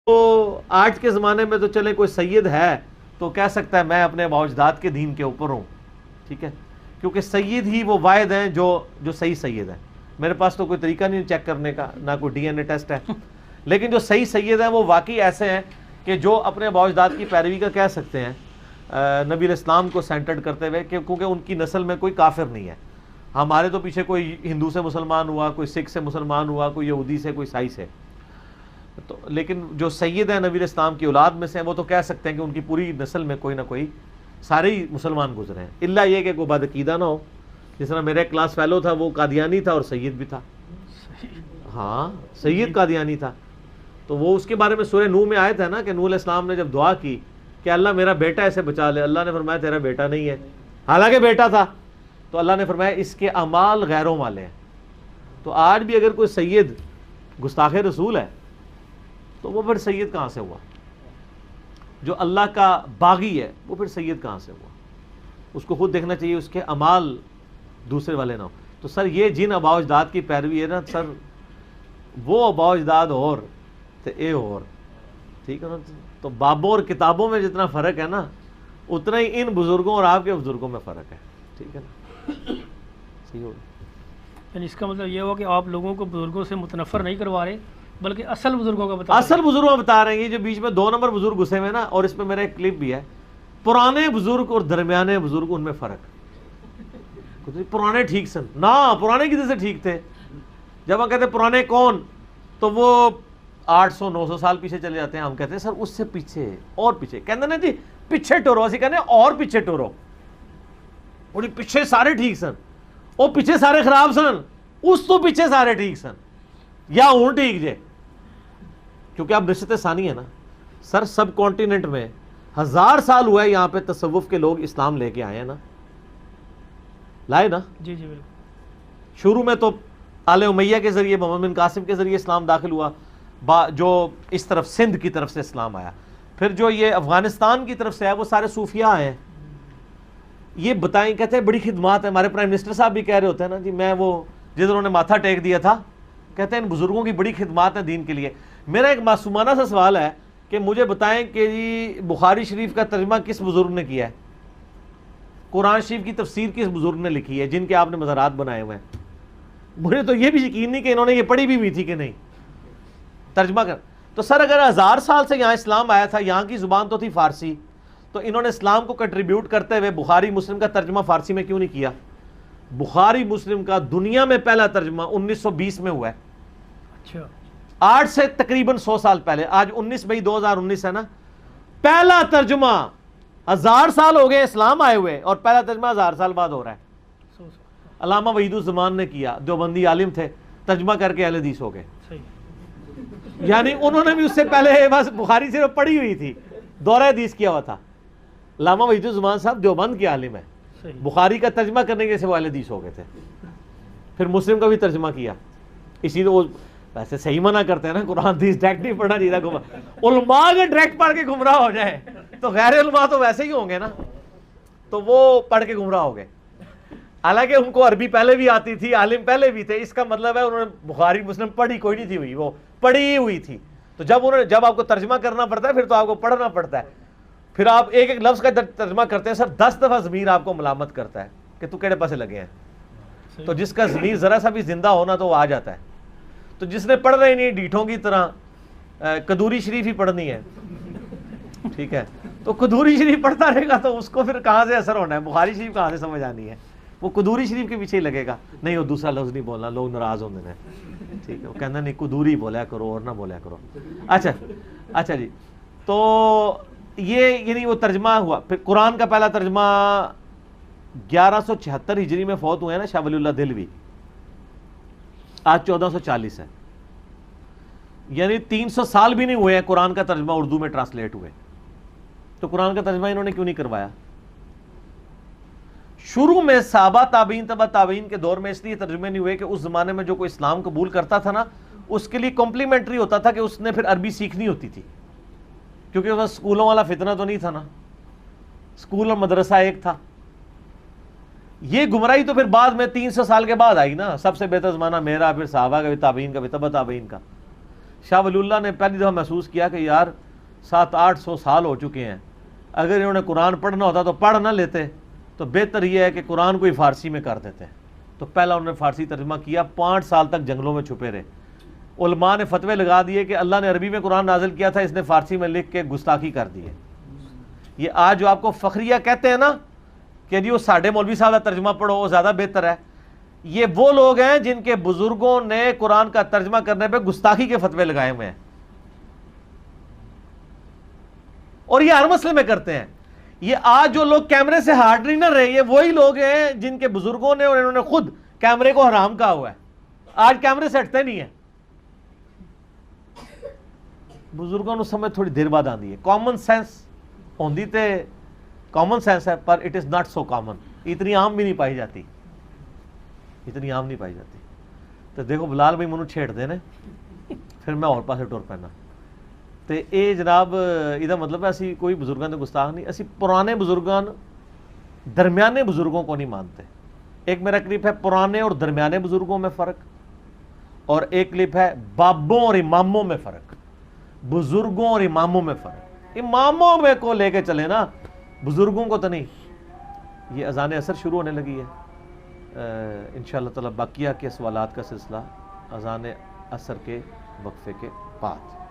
تو آج کے زمانے میں تو چلے کوئی سید ہے تو کہہ سکتا ہے میں اپنے آباء و اجداد کے دین کے اوپر ہوں، ٹھیک ہے، کیونکہ سید ہی وہ واحد ہیں جو صحیح سید ہیں۔ میرے پاس تو کوئی طریقہ نہیں چیک کرنے کا، نہ کوئی ڈی این اے ٹیسٹ ہے، لیکن جو صحیح سید ہیں وہ واقعی ایسے ہیں کہ جو اپنے آباء و اجداد کی پیروی کا کہہ سکتے ہیں، نبی علیہ السلام کو سینٹرڈ کرتے ہوئے، کیونکہ ان کی نسل میں کوئی کافر نہیں ہے۔ ہمارے تو پیچھے کوئی ہندو سے مسلمان ہوا، کوئی سکھ سے مسلمان ہوا، کوئی یہودی سے، کوئی عیسائی سے، تو لیکن جو سید ہیں نبی علیہ السلام کی اولاد میں سے ہیں، وہ تو کہہ سکتے ہیں کہ ان کی پوری نسل میں کوئی نہ کوئی سارے ہی مسلمان گزرے ہیں، الا یہ کہ کوئی بدعقیدہ نہ ہو۔ جس طرح میرا ایک کلاس فیلو تھا، وہ قادیانی تھا اور سید بھی تھا، ہاں سید قادیانی تھا، تو وہ اس کے بارے میں سورہ نوح میں آیت ہے نا کہ نوح علیہ السلام نے جب دعا کی کہ اللہ میرا بیٹا ایسے بچا لے، اللہ نے فرمایا تیرا بیٹا نہیں ہے، حالانکہ بیٹا تھا، تو اللہ نے فرمایا اس کے اعمال غیروں والے ہیں۔ تو آج بھی اگر کوئی سید گستاخ رسول ہے تو وہ پھر سید کہاں سے ہوا؟ جو اللہ کا باغی ہے وہ پھر سید کہاں سے ہوا؟ اس کو خود دیکھنا چاہیے، اس کے اعمال دوسرے والے نہ ہو۔ تو سر یہ جن آباء و اجداد کی پیروی ہے نا سر، وہ آباء و اجداد اور تو اے اور، ٹھیک ہے نا؟ تو بابوں اور کتابوں میں جتنا فرق ہے نا، اتنا ہی ان بزرگوں اور آپ کے بزرگوں میں فرق ہے، ٹھیک ہے نا؟ صحیح ہوگا۔ یعنی اس کا مطلب یہ ہوا کہ آپ لوگوں کو بزرگوں سے متنفر نہیں کروا رہے، بلکہ اصل بزرگوں کا بتا اصل بزرگوں بتا رہے ہیں، یہ جو بیچ میں 2 نمبر بزرگ گھسے ہوئے نا، اور اس پہ میرا ایک کلپ بھی ہے، پرانے بزرگ اور درمیانے بزرگ، ان میں فرق۔ پرانے ٹھیک سن نہ، پرانے کدھر سے ٹھیک تھے؟ جب ہم کہتے ہیں پرانے کون، تو وہ 800 900 سال پیچھے چلے جاتے ہیں، ہم کہتے ہیں سر اس سے پیچھے اور پیچھے، کہتے نا جی پیچھے ٹورو، اسی کہتے ہیں اور پیچھے ٹورو، وہ پیچھے سارے ٹھیک سن، وہ پیچھے سارے خراب سن، اس تو پیچھے سارے ٹھیک سن، یا ہوں ٹھیک جے، کیونکہ اب نشست ثانی ہے نا سر، سب کانٹیننٹ میں 1000 سال ہوا ہے یہاں پہ تصوف کے لوگ اسلام لے کے آئے ہیں نا، لائے نا؟ جی جی بالکل۔ شروع میں تو آل امیہ کے ذریعے، محمد بن قاسم کے ذریعے اسلام داخل ہوا، جو اس طرف سندھ کی طرف سے اسلام آیا، پھر جو یہ افغانستان کی طرف سے آیا وہ سارے صوفیاء ہیں۔ یہ بتائیں، کہتے ہیں بڑی خدمات ہے، ہمارے پرائم منسٹر صاحب بھی کہہ رہے ہوتے ہیں نا جی، میں وہ جس انہوں نے ماتھا ٹیک دیا تھا، کہتے ہیں ان بزرگوں کی بڑی خدمات ہیں دین کے لیے۔ میرا ایک معصومانہ سا سوال ہے کہ مجھے بتائیں کہ جی بخاری شریف کا ترجمہ کس بزرگ نے کیا ہے؟ قرآن شریف کی تفسیر کس بزرگ نے لکھی ہے جن کے آپ نے مزارات بنائے ہوئے ہیں؟ مجھے تو یہ بھی یقین نہیں کہ انہوں نے یہ پڑھی بھی ہوئی تھی کہ نہیں ترجمہ کر۔ تو سر اگر 1000 سال سے یہاں اسلام آیا تھا، یہاں کی زبان تو تھی فارسی، تو انہوں نے اسلام کو کنٹریبیوٹ کرتے ہوئے بخاری مسلم کا ترجمہ فارسی میں کیوں نہیں کیا؟ بخاری مسلم کا دنیا میں پہلا ترجمہ 1920 میں ہوا ہے، اچھا، آج سے تقریباً 100 سال پہلے، آج 19 مئی 2019 ہے نا، پہلا ترجمہ 1000 سال ہو گئے اسلام آئے ہوئے، اور پہلا ترجمہ 1000 سال بعد ہو رہا ہے۔ علامہ وحید الزمان نے کیا، دیوبندی عالم تھے، ترجمہ کر کے اہل حدیث ہو گئے، صحیح، یعنی انہوں نے بھی اس سے پہلے بس بخاری صرف پڑھی ہوئی تھی، دورہ حدیث کیا ہوا تھا۔ علامہ وحید الزمان صاحب دیوبند کے عالم ہیں، صحیح، بخاری کا ترجمہ کرنے کے سے وہ اہل حدیث ہو گئے تھے، پھر مسلم کا بھی ترجمہ کیا، اسی لیے وہ ویسے صحیح منع کرتے ہیں نا، قرآن حدیث ڈائریکٹ نہیں پڑھنا چاہیے، علماء اگر ڈائریکٹ پڑھ کے گمراہ ہو جائے تو غیر علماء تو ویسے ہی ہوں گے نا، تو وہ پڑھ کے گمراہ ہو گئے، حالانکہ ان کو عربی پہلے بھی آتی تھی، عالم پہلے بھی تھے، اس کا مطلب ہے انہوں نے بخاری مسلم پڑھی کوئی نہیں تھی ہوئی، وہ پڑھی ہوئی تھی، تو جب آپ کو ترجمہ کرنا پڑتا ہے پھر تو آپ کو پڑھنا پڑتا ہے، پھر آپ ایک ایک لفظ کا ترجمہ کرتے ہیں سر، 10 دفعہ ضمیر آپ کو ملامت کرتا ہے کہ تو کیڑے پاسے لگے ہیں، تو جس کا ضمیر ذرا سا بھی زندہ ہونا تو وہ آ جاتا ہے، تو جس نے پڑھ رہے نہیں ڈیٹھوں کی طرح قدوری شریف ہی پڑھنی ہے، ٹھیک ہے، تو قدوری شریف پڑھتا رہے گا تو اس کو پھر کہاں سے اثر ہونا ہے، بخاری شریف کہاں سے سمجھ آنی ہے؟ وہ قدوری شریف کے پیچھے ہی لگے گا، نہیں وہ دوسرا لفظ نہیں بولنا، لوگ ناراض ہوتے ہیں، ٹھیک ہے، وہ کہنا نہیں قدوری بولا کرو اور نہ بولا کرو۔ اچھا جی، تو یہ یعنی وہ ترجمہ ہوا۔ پھر قرآن کا پہلا ترجمہ 1176 ہجری میں فوت ہوئے ہیں نا شاہ ولی اللہ دہلوی، آج 1440 ہے، یعنی 300 سال بھی نہیں ہوئے ہیں قرآن کا ترجمہ اردو میں ٹرانسلیٹ ہوئے، تو قرآن کا ترجمہ انہوں نے کیوں نہیں کروایا؟ شروع میں صحابہ تابعین تبع تابعین کے دور میں اس لیے ترجمے نہیں ہوئے کہ اس زمانے میں جو کوئی اسلام قبول کرتا تھا نا، اس کے لیے کمپلیمنٹری ہوتا تھا کہ اس نے پھر عربی سیکھنی ہوتی تھی، کیونکہ وہ اسکولوں والا فتنہ تو نہیں تھا نا، اسکول اور مدرسہ ایک تھا۔ یہ گمراہی تو پھر بعد میں 300 سال کے بعد آئی نا، سب سے بہتر زمانہ میرا، پھر صحابہ کا بھی، تابعین کا بھی، تبع تابعین کا۔ شاہ ولی اللہ نے پہلی دفعہ محسوس کیا کہ یار 700-800 سال ہو چکے ہیں، اگر انہوں نے قرآن پڑھنا ہوتا تو پڑھ نہ لیتے، تو بہتر یہ ہے کہ قرآن کو ہی فارسی میں کر دیتے. تو پہلا انہوں نے فارسی ترجمہ کیا، 5 سال تک جنگلوں میں چھپے رہے. علماء نے فتوے لگا دیے کہ اللہ نے عربی میں قرآن نازل کیا تھا، اس نے فارسی میں لکھ کے گستاخی کر دی ہے. یہ آج جو آپ کو فخریہ کہتے ہیں نا کہ جی وہ ساڑھے مولوی صاحب کا ترجمہ پڑھو وہ زیادہ بہتر ہے، یہ وہ لوگ ہیں جن کے بزرگوں نے قرآن کا ترجمہ کرنے پہ گستاخی کے فتوے لگائے ہوئے ہیں، اور یہ ہر مسئلے میں کرتے ہیں. یہ آج جو لوگ کیمرے سے ہارڈ نہیں نہ رہے، یہ وہی لوگ ہیں جن کے بزرگوں نے اور انہوں نے خود کیمرے کو حرام کہا ہوا ہے. آج کیمرے سے ہٹتے نہیں ہیں. بزرگوں نے سمجھ تھوڑی دیر بعد آندی ہے. کامن سینس ہوندی تے کامن سینس ہے، پر it is not so common, اتنی عام بھی نہیں پائی جاتی، اتنی عام نہیں پائی جاتی. تو دیکھو بلال بھائی منو چھیڑ دے نے، پھر میں اور پاسے ٹور پینا. تے اے جناب یہ مطلب ہے اسی کوئی بزرگاں دے گستاخ نہیں، اسی پرانے بزرگان درمیانے بزرگوں کو نہیں مانتے. ایک میرا کلپ ہے پرانے اور درمیانے بزرگوں میں فرق، اور ایک کلپ ہے بابوں اور اماموں میں فرق. بزرگوں اور اماموں میں فرق، اماموں میں کو لے کے چلے نا، بزرگوں کو تو نہیں. یہ اذان عصر شروع ہونے لگی ہے، انشاءاللہ تعالی باقیہ کے سوالات کا سلسلہ اذان عصر کے وقفے کے بعد.